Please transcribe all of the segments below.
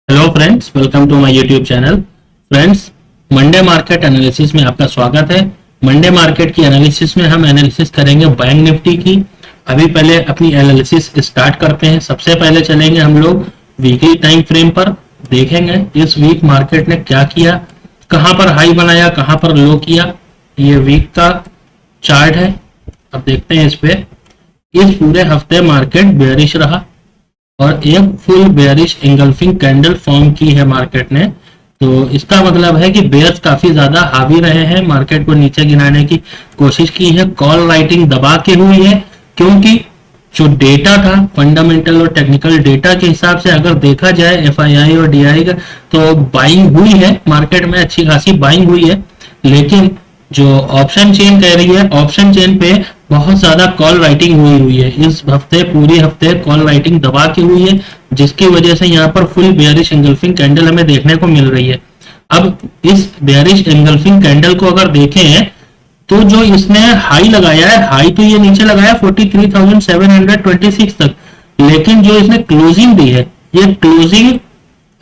Hello friends, welcome to my YouTube channel. Friends, Monday market analysis में आपका स्वागत है। मंडे मार्केट की एनालिसिस में हम एनालिसिस करेंगे बैंक निफ्टी की। अभी पहले अपनी एनालिसिस स्टार्ट करते हैं। सबसे पहले चलेंगे हम लोग वीकली टाइम फ्रेम पर। देखेंगे इस वीक मार्केट ने क्या किया, कहां पर हाई बनाया, कहां पर लो किया। ये वीक का चार्ट है। अब देखते हैं इस पे। इस पूरे हफ्ते मार्केट बेयरिश रहा और एक full bearish engulfing candle form की है मार्केट ने। तो इसका मतलब है कि बेयर्स काफी ज्यादा हावी रहे हैं, मार्केट को नीचे गिराने की कोशिश की है, कॉल राइटिंग दबा के हुई है। क्योंकि जो डेटा था फंडामेंटल और टेक्निकल डेटा के हिसाब से अगर देखा जाए एफआईआई और डीआई का, तो बाइंग हुई है मार्केट में, अच्छी खासी बाइंग हुई है। लेकिन जो ऑप्शन चेन कह रही है, ऑप्शन चेन पे बहुत ज्यादा कॉल राइटिंग हुई है इस हफ्ते। पूरी हफ्ते कॉल राइटिंग दबा के हुई है, जिसकी वजह से यहाँ पर फुल बेयरिश एंगल्फिंग कैंडल हमें देखने को मिल रही है। अब इस बेयरिश एंगल्फिंग कैंडल को अगर देखें तो जो इसने हाई लगाया है, हाई तो ये नीचे लगाया 43,726 तक, लेकिन जो इसने क्लोजिंग दी है, ये क्लोजिंग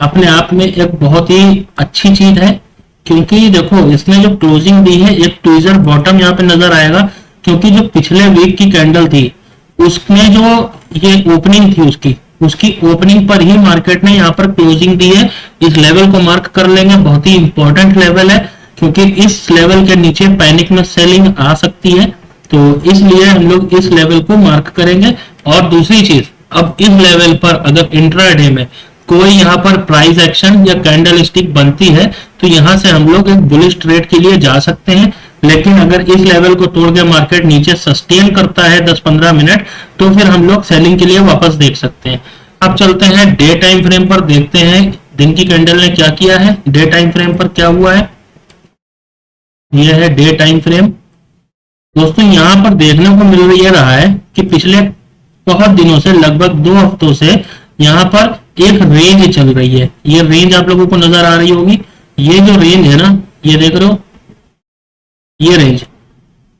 अपने आप में एक बहुत ही अच्छी चीज है। क्योंकि देखो इसने जो क्लोजिंग दी है, एक ट्विजर बॉटम यहाँ पे नजर आएगा। क्योंकि जो पिछले वीक की कैंडल थी उसमें जो ये ओपनिंग थी, उसकी उसकी ओपनिंग पर ही मार्केट ने यहाँ पर क्लोजिंग दी है। इस लेवल को मार्क कर लेंगे, बहुत ही इंपॉर्टेंट लेवल है। क्योंकि इस लेवल के नीचे पैनिक में सेलिंग आ सकती है, तो इसलिए हम लोग इस लेवल को मार्क करेंगे। और दूसरी चीज, अब इस लेवल पर अगर इंट्राडे में कोई यहाँ पर प्राइस एक्शन या कैंडल स्टिक बनती है, तो यहाँ से हम लोग एक बुलिश ट्रेड के लिए जा सकते हैं। लेकिन अगर इस लेवल को तोड़ के मार्केट नीचे सस्टेन करता है 10-15 मिनट, तो फिर हम लोग सेलिंग के लिए वापस देख सकते हैं। अब चलते हैं डे टाइम फ्रेम पर, देखते हैं दिन की कैंडल ने क्या किया है, डे टाइम फ्रेम पर क्या हुआ है। यह है डे टाइम फ्रेम। दोस्तों, यहाँ पर देखने को मिल रहा है कि पिछले बहुत दिनों से, लगभग 2 हफ्तों से यहाँ पर एक रेंज चल रही है। ये रेंज आप लोगों को नजर आ रही होगी। ये जो रेंज है ना, ये देख रहे हो, ये रेंज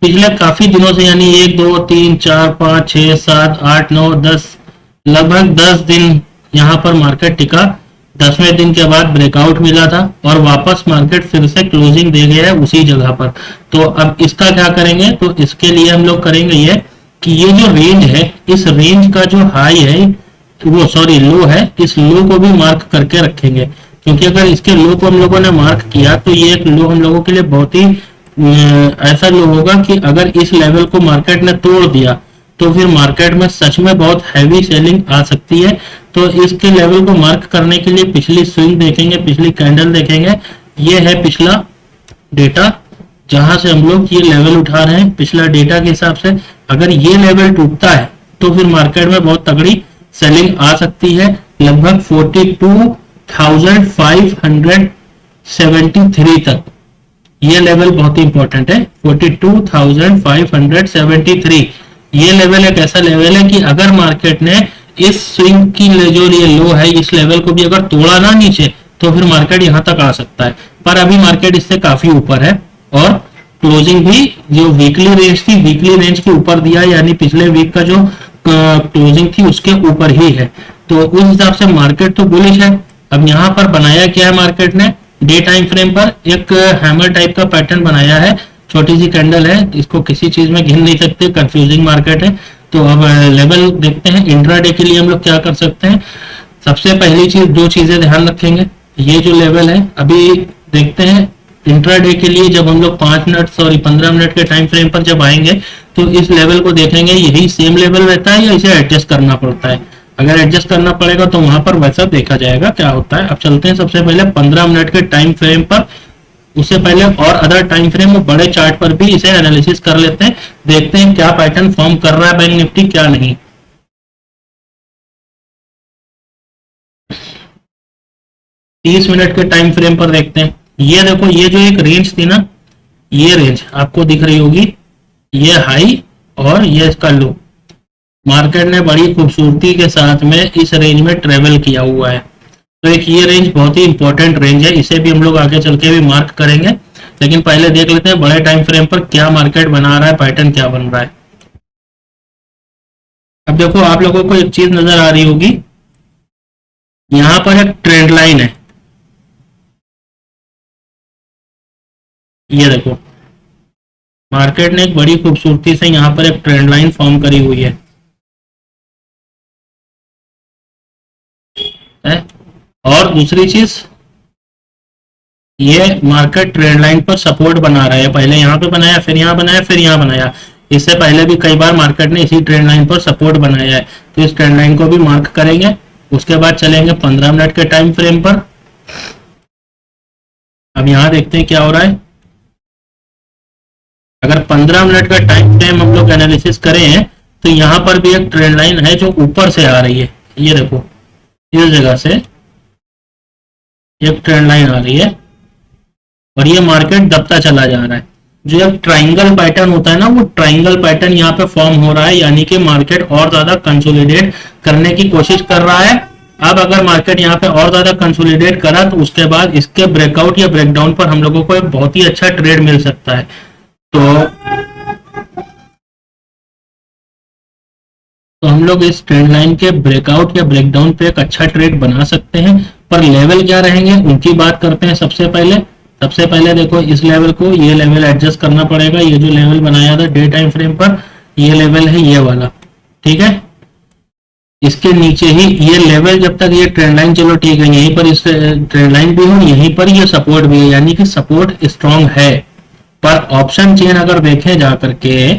पिछले काफी दिनों से, यानी 1 2 3 4 5 6 7 8 9 10, लगभग 10 दिन यहाँ पर मार्केट टिका। 10वें दिन के बाद ब्रेकआउट मिला था और वापस मार्केट फिर से क्लोजिंग दे गया है उसी जगह पर। तो अब इसका क्या करेंगे, तो इसके लिए हम लोग करेंगे ये कि ये जो रेंज है, इस रेंज का जो हाई है, वो सॉरी लो है, इस लो को भी मार्क करके रखेंगे। क्योंकि अगर इसके लो को हम लोगों ने मार्क किया तो ये एक लो हम लोगों के लिए बहुत ही ऐसा लो होगा कि अगर इस लेवल को मार्केट ने तोड़ दिया तो फिर मार्केट में सच में बहुत हैवी सेलिंग आ सकती है। तो इसके लेवल को मार्क करने के लिए पिछली स्विंग देखेंगे, पिछली कैंडल देखेंगे। ये है पिछला डेटा जहां से हम लोग ये लेवल उठा रहे हैं। पिछला डेटा के हिसाब से अगर ये लेवल टूटता है तो फिर मार्केट में बहुत तगड़ी सेलिंग आ सकती है, लगभग 42,573 तक। ये लेवल बहुत ही इंपॉर्टेंट है, 42,573। ये लेवल एक ऐसा लेवल है कि अगर मार्केट ने इस स्विंग की जो ये लो है, इस लेवल को भी अगर तोड़ा ना नीचे, तो फिर मार्केट यहां तक आ सकता है। पर अभी मार्केट इससे काफी ऊपर है और क्लोजिंग भी जो वीकली रेंज थी, वीकली रेंज के ऊपर दिया, यानी पिछले वीक का जो क्लोजिंग थी उसके ऊपर ही है। तो उस हिसाब से मार्केट तो बुलिश है। अब यहाँ पर बनाया क्या है मार्केट ने, डे टाइम फ्रेम पर एक हैमर टाइप का पैटर्न बनाया है। छोटी सी कैंडल है, इसको किसी चीज में गिन नहीं सकते, कंफ्यूजिंग मार्केट है। तो अब लेवल देखते हैं। इंट्राडे के लिए हम लोग क्या कर सकते हैं। सबसे पहली चीज, 2 चीजें ध्यान रखेंगे। ये जो लेवल है, अभी देखते हैं इंट्राडे के लिए जब हम लोग 15 मिनट के टाइम फ्रेम पर जब आएंगे तो इस लेवल को देखेंगे, यही सेम लेवल रहता है या इसे एडजस्ट करना पड़ता है। अगर एडजस्ट करना पड़ेगा तो वहां पर वैसा देखा जाएगा क्या होता है। अब चलते हैं सबसे पहले 15 मिनट के टाइम फ्रेम पर। उससे पहले और अदर टाइम फ्रेम और बड़े चार्ट पर भी इसे एनालिसिस कर लेते हैं, देखते हैं क्या पैटर्न फॉर्म कर रहा है बैंक निफ्टी, क्या नहीं। 30 मिनट के टाइम फ्रेम पर देखते हैं। ये देखो, ये जो एक रेंज थी ना, ये रेंज आपको दिख रही होगी, ये हाई और ये इसका लो। मार्केट ने बड़ी खूबसूरती के साथ में इस रेंज में ट्रेवल किया हुआ है। तो एक ये रेंज बहुत ही इंपॉर्टेंट रेंज है, इसे भी हम लोग आगे चल के भी मार्क करेंगे। लेकिन पहले देख लेते हैं बड़े टाइम फ्रेम पर क्या मार्केट बना रहा है, पैटर्न क्या बन रहा है। अब देखो, आप लोगों को एक चीज नजर आ रही होगी, यहां पर एक ट्रेंड लाइन है, ये देखो मार्केट ने एक बड़ी खूबसूरती से यहां पर एक ट्रेंड लाइन फॉर्म करी हुई है? और दूसरी चीज, ये मार्केट ट्रेंड लाइन पर सपोर्ट बना रहा है, पहले यहाँ पे बनाया, फिर यहाँ बनाया, फिर यहाँ बनाया। इससे पहले भी कई बार मार्केट ने इसी ट्रेंड लाइन पर सपोर्ट बनाया है, तो इस ट्रेंड लाइन को भी मार्क करेंगे। उसके बाद चलेंगे 15 मिनट के टाइम फ्रेम पर। अब यहाँ देखते हैं क्या हो रहा है। अगर 15 मिनट का टाइम फ्रेम हम लोग एनालिसिस करें तो यहाँ पर भी एक ट्रेंड लाइन है जो ऊपर से आ रही है, ये देखो इस जगह से एक ट्रेंड लाइन आ रही है और ये मार्केट दबता चला जा रहा है। जो एक ट्राइंगल पैटर्न होता है ना, वो ट्राइंगल पैटर्न यहाँ पे फॉर्म हो रहा है, यानी कि मार्केट और ज्यादा कंसोलिडेट करने की कोशिश कर रहा है। अब अगर मार्केट यहाँ पे और ज्यादा कंसोलिडेट करा तो उसके बाद इसके ब्रेकआउट या ब्रेकडाउन पर हम लोगों को एक बहुत ही अच्छा ट्रेड मिल सकता है। तो हम लोग इस ट्रेंड लाइन के ब्रेकआउट या ब्रेकडाउन पे एक अच्छा ट्रेड बना सकते हैं। पर लेवल क्या रहेंगे उनकी बात करते हैं। सबसे पहले देखो इस लेवल को, ये लेवल एडजस्ट करना पड़ेगा। ये जो लेवल बनाया था डे टाइम फ्रेम पर, ये लेवल है ये वाला, ठीक है। इसके नीचे ही ये लेवल, जब तक ये ट्रेंड लाइन, चलो ठीक है, यहीं पर इस ट्रेंड लाइन भी हो, यहीं पर ये सपोर्ट भी है, यानी कि सपोर्ट स्ट्रॉन्ग है। पर ऑप्शन चेन अगर देखें जा करके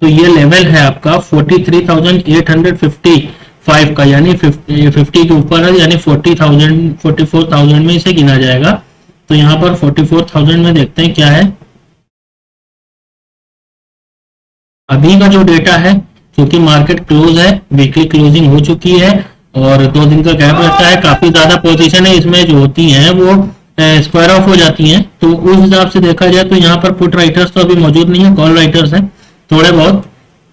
तो ये लेवल है आपका 43,855 का, यानी 50 के ऊपर है, यानी 44,000 में इसे गिना जाएगा। तो यहाँ पर 44,000 में देखते हैं क्या है अभी का जो डेटा है। क्योंकि मार्केट क्लोज है, वीकली क्लोजिंग हो चुकी है और 2 दिन का गैप रहता है, काफी ज्यादा पोजीशन है इसमें जो होती हैं वो स्क्वायर ऑफ हो जाती हैं। तो उस हिसाब से देखा जाए तो यहाँ पर पुट राइटर्स तो अभी मौजूद नहीं है, कॉल राइटर्स हैं थोड़े बहुत।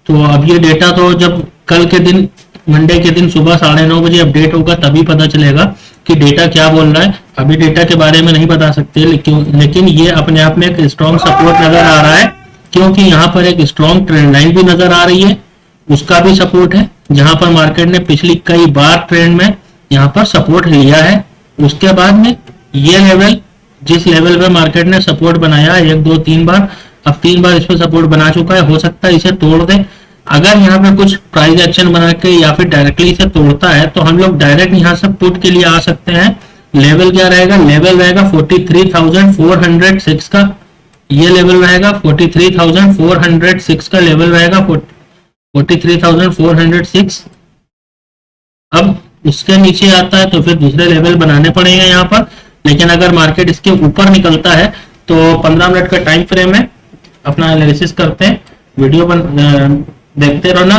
तो अब ये डेटा तो जब कल के दिन, मंडे के दिन सुबह 9:30 बजे अपडेट होगा तभी पता चलेगा कि डेटा क्या बोल रहा है। अभी डेटा के बारे में नहीं बता सकते, लेकिन ये अपने आप में एक स्ट्रॉन्ग सपोर्ट नजर आ रहा है, क्योंकि यहाँ पर एक स्ट्रॉन्ग ट्रेंड लाइन भी नजर आ रही है, उसका भी सपोर्ट है, जहां पर मार्केट ने पिछली कई बार ट्रेंड में यहाँ पर सपोर्ट लिया है। उसके बाद में ये लेवल, जिस लेवल पे मार्केट ने सपोर्ट बनाया 1 2 3 बार, अब 3 बार इस पर सपोर्ट बना चुका है, हो सकता है इसे तोड़ दे। अगर यहाँ पे कुछ प्राइस एक्शन बना के या फिर डायरेक्टली इसे तोड़ता है तो हम लोग डायरेक्ट यहाँ से पुट के लिए आ सकते हैं। लेवल क्या रहेगा, लेवल रहेगा 43,406 का, ये लेवल रहेगा 43,406 का लेवल रहेगा, 43,406। अब उसके नीचे आता है तो फिर दूसरे लेवल बनाने पड़ेंगे यहाँ पर। लेकिन अगर मार्केट इसके ऊपर निकलता है तो 15 मिनट का टाइम फ्रेम है, अपना एनालिसिस करते हैं, वीडियो देखते रहना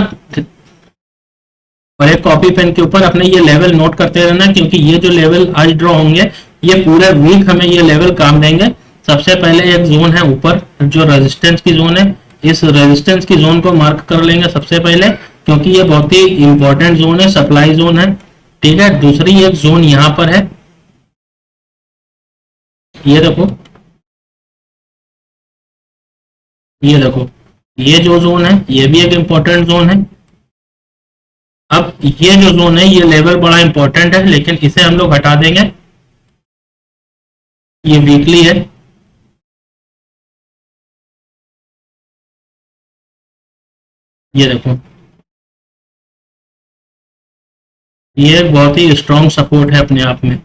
और एक कॉपी पेन के ऊपर अपने ये लेवल नोट करते रहना, क्योंकि ये जो लेवल आज ड्रॉ होंगे ये पूरे वीक हमें ये लेवल काम देंगे। सबसे पहले एक जोन है ऊपर जो रेजिस्टेंस की जोन है, इस रेजिस्टेंस की जोन को मार्क कर लेंगे सबसे पहले, क्योंकि ये बहुत ही इंपॉर्टेंट जोन है, सप्लाई जोन है, ठीक है। दूसरी एक जोन यहां पर है, ये देखो, ये देखो, ये जो जोन है ये भी एक इंपॉर्टेंट जोन है। अब ये जो जोन है ये लेवल बड़ा इंपॉर्टेंट है, लेकिन इसे हम लोग हटा देंगे, ये वीकली है, ये देखो, ये एक बहुत ही स्ट्रॉन्ग सपोर्ट है अपने आप में।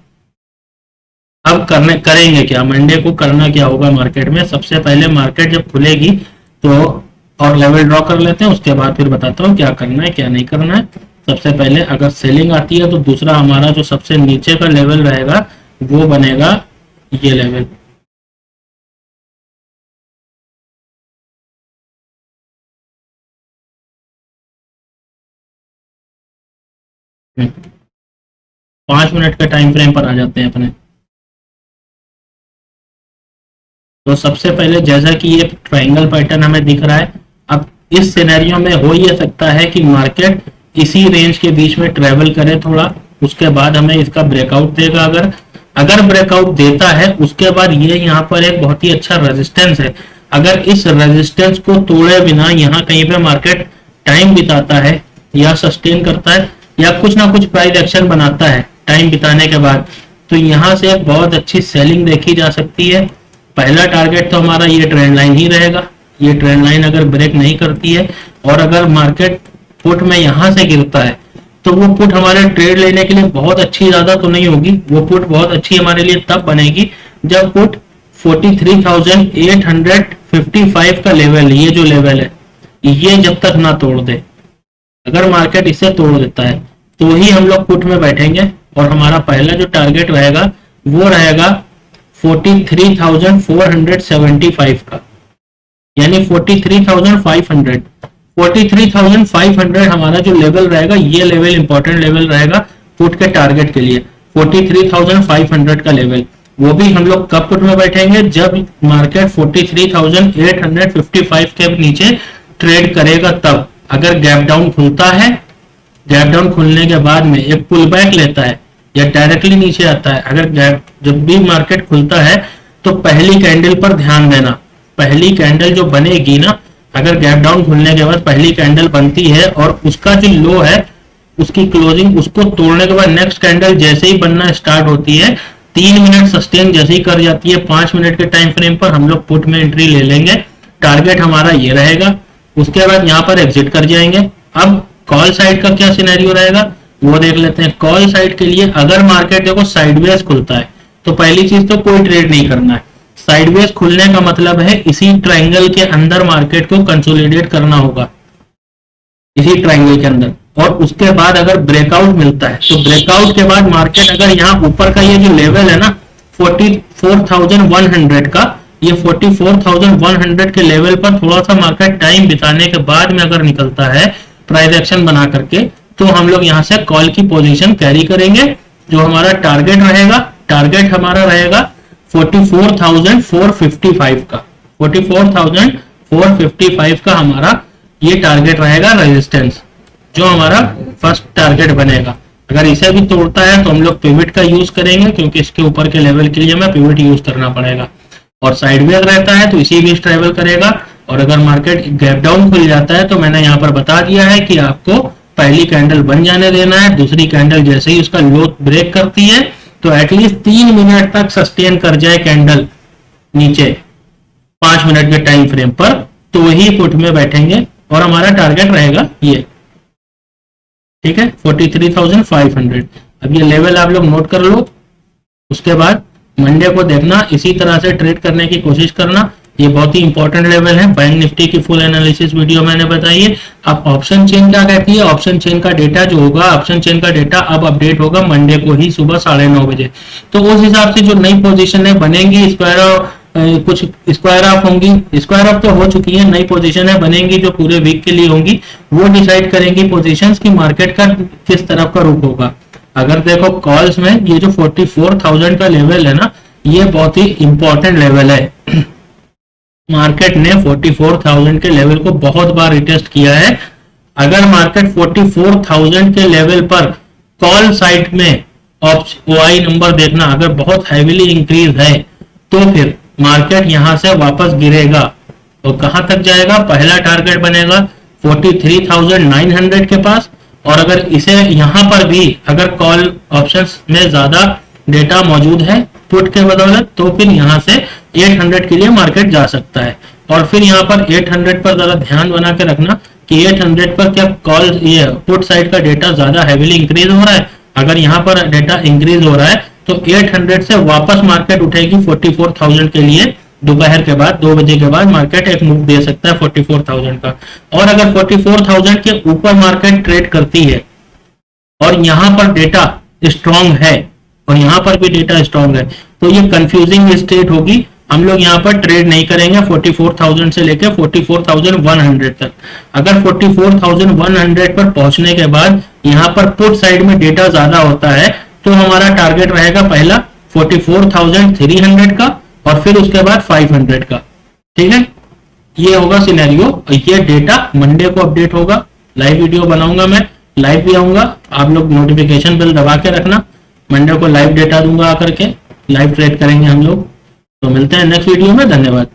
अब करेंगे क्या, मंडे को करना क्या होगा मार्केट में। सबसे पहले मार्केट जब खुलेगी तो और लेवल ड्रॉ कर लेते हैं, उसके बाद फिर बताता हूँ क्या करना है क्या नहीं करना है। सबसे पहले अगर सेलिंग आती है तो दूसरा हमारा जो सबसे नीचे का लेवल रहेगा वो बनेगा ये लेवल, पांच मिनट के टाइम फ्रेम पर आ जाते हैं अपने। तो सबसे पहले जैसा कि ये ट्रायंगल पैटर्न हमें दिख रहा है, अब इस सिनेरियो में हो ये सकता है कि मार्केट इसी रेंज के बीच में ट्रेवल करे थोड़ा, उसके बाद हमें इसका ब्रेकआउट देगा। अगर ब्रेकआउट देता है उसके बाद ये यहाँ पर एक बहुत ही अच्छा रेजिस्टेंस है, अगर इस रेजिस्टेंस को तोड़े बिना यहाँ कहीं पे मार्केट टाइम बिताता है या सस्टेन करता है या कुछ ना कुछ प्राइस एक्शन बनाता है टाइम बिताने के बाद, तो यहाँ से बहुत अच्छी सेलिंग देखी जा सकती है। पहला टारगेट तो हमारा ये ट्रेंड लाइन ही रहेगा। ये ट्रेंड लाइन अगर ब्रेक नहीं करती है और अगर मार्केट पुट में यहाँ से गिरता है तो वो पुट हमारे ट्रेड लेने के लिए बहुत अच्छी ज्यादा तो नहीं होगी। वो पुट बहुत अच्छी हमारे लिए तब बनेगी जब पुट 43,855 का लेवल, ये जो लेवल है, ये जब तक ना तोड़ दे। अगर मार्केट इसे तोड़ देता है तो ही हम लोग पुट में बैठेंगे और हमारा पहला जो टारगेट रहेगा वो रहेगा 43,475 का, यानी 43,500। 43,500 हमारा जो लेवल रहेगा, ये लेवल इंपॉर्टेंट लेवल रहेगा पुट के टारगेट के लिए। 43,500 का लेवल, वो भी हम लोग कब पुट में बैठेंगे, जब मार्केट 43,855 के जब ट्रेड करेगा तब। अगर गैप डाउन खुलता है, गैप डाउन खुलने के बाद में एक पुल बैक लेता है या डायरेक्टली नीचे आता है, अगर गैप जब भी मार्केट खुलता है तो पहली कैंडल पर ध्यान देना। पहली कैंडल जो बनेगी ना, अगर गैप डाउन खुलने के बाद पहली कैंडल बनती है और उसका जो लो है उसकी क्लोजिंग, उसको तोड़ने के बाद नेक्स्ट कैंडल जैसे ही बनना स्टार्ट होती है, 3 मिनट सस्टेन जैसे ही कर जाती है, 5 मिनट के टाइम फ्रेम पर हम लोग पुट में एंट्री ले लेंगे। टारगेट हमारा ये रहेगा। उसके बाद यहाँ पर एग्जिट कर जाएंगे। अब कॉल साइड का क्या सिनेरियो रहेगा वो देख लेते हैं। कॉल साइड के लिए अगर मार्केट देखो साइडवेज खुलता है तो पहली चीज तो कोई ट्रेड नहीं करना है। साइडवेज खुलने का मतलब है इसी ट्रायंगल के अंदर मार्केट को कंसोलिडेट करना होगा, इसी ट्रायंगल के अंदर। और उसके बाद अगर ब्रेकआउट मिलता है तो ब्रेकआउट के बाद मार्केट अगर यहाँ ऊपर का ये जो लेवल है ना 44,100 का, ये 44,100 के लेवल पर थोड़ा सा मार्केट टाइम बिताने के बाद में अगर निकलता है प्राइस एक्शन बना करके, तो हम लोग यहाँ से कॉल की पोजीशन कैरी करेंगे। जो हमारा टारगेट रहेगा, टारगेट हमारा रहेगा 44,455 का। 44,455 का हमारा ये टारगेट रहेगा रेजिस्टेंस, जो हमारा फर्स्ट टारगेट बनेगा। अगर इसे भी तोड़ता है तो हम लोग पिवट का यूज करेंगे, क्योंकि इसके ऊपर के लेवल के लिए हमें पिवट यूज करना पड़ेगा। और साइडवेज रहता है तो इसी बीच ट्रेवल करेगा। और अगर मार्केट गैप डाउन खुल जाता है तो मैंने यहाँ पर बता दिया है कि आपको पहली कैंडल बन जाने देना है। दूसरी कैंडल जैसे ही उसका लो ब्रेक करती है तो एटलीस्ट 3 मिनट तक सस्टेन कर जाए कैंडल नीचे 5 मिनट के टाइम फ्रेम पर, तो ही पुट में बैठेंगे और हमारा टारगेट रहेगा ये, ठीक है, 43,500। अब ये लेवल आप लोग नोट कर लो। उसके बाद मंडे को देखना, इसी तरह से ट्रेड करने की कोशिश करना। ये बहुत ही इंपॉर्टेंट लेवल है। बैंक निफ्टी की फुल एनालिसिस वीडियो मैंने बताई है। अब ऑप्शन चेन क्या कहती है, ऑप्शन चेन का डेटा जो होगा, ऑप्शन चेन का डेटा अब अपडेट होगा मंडे को ही सुबह 9:30 बजे। तो उस हिसाब से जो नई पोजीशन है बनेंगी, कुछ स्क्वायर ऑफ होंगी, स्क्वायर ऑफ तो हो चुकी है, नई पोजीशन है बनेंगी जो पूरे वीक के लिए होंगी। वो डिसाइड करेंगी पोजीशंस की मार्केट का किस तरफ का रुख होगा। अगर देखो कॉल्स में ये जो 44,000 का लेवल है ना, ये बहुत ही इंपॉर्टेंट लेवल है। मार्केट ने 44,000 के लेवल को बहुत बार रिटेस्ट किया है। अगर मार्केट 44,000 के लेवल पर कॉल साइड में OI नंबर देखना अगर बहुत हैवीली इंक्रीज है तो फिर मार्केट यहां से वापस गिरेगा और कहां तक जाएगा, पहला टारगेट बनेगा 43,900 के पास। और अगर इसे यहां पर भी अगर कॉल ऑप्शंस में ज्यादा डेटा मौजूद है पुट के बदौलत, तो फिर यहां से 800 के लिए मार्केट जा सकता है। और फिर यहाँ पर 800 पर जरा ध्यान बना के रखना कि 800 पर क्या कॉल ये पुट साइड का डेटा ज्यादा हैवीली इंक्रीज हो रहा है। अगर यहाँ पर डेटा इंक्रीज हो रहा है तो 800 से वापस मार्केट उठेगी 44,000 के लिए। दोपहर के बाद 2 बजे के बाद मार्केट एक मूव दे सकता है 44,000 का। और अगर 44,000 के ऊपर मार्केट ट्रेड करती है और यहाँ पर डेटा स्ट्रॉन्ग है और यहाँ पर भी डेटा स्ट्रॉन्ग है, तो ये कंफ्यूजिंग स्टेट होगी। हम लोग यहाँ पर ट्रेड नहीं करेंगे 44,000 से लेकर 44,100 तक। अगर 44,100 पर पहुंचने के बाद यहाँ पर पुट साइड में डेटा ज्यादा होता है तो हमारा टारगेट रहेगा पहला 44,300 का और फिर उसके बाद 500 का, ठीक है। ये होगा सिनेरियो। ये डेटा मंडे को अपडेट होगा, लाइव वीडियो बनाऊंगा मैं, लाइव भी आऊंगा। आप लोग नोटिफिकेशन बेल दबा के रखना, मंडे को लाइव डेटा दूंगा आकर के, लाइव ट्रेड करेंगे हम लोग। तो मिलते हैं नेक्स्ट वीडियो में, धन्यवाद।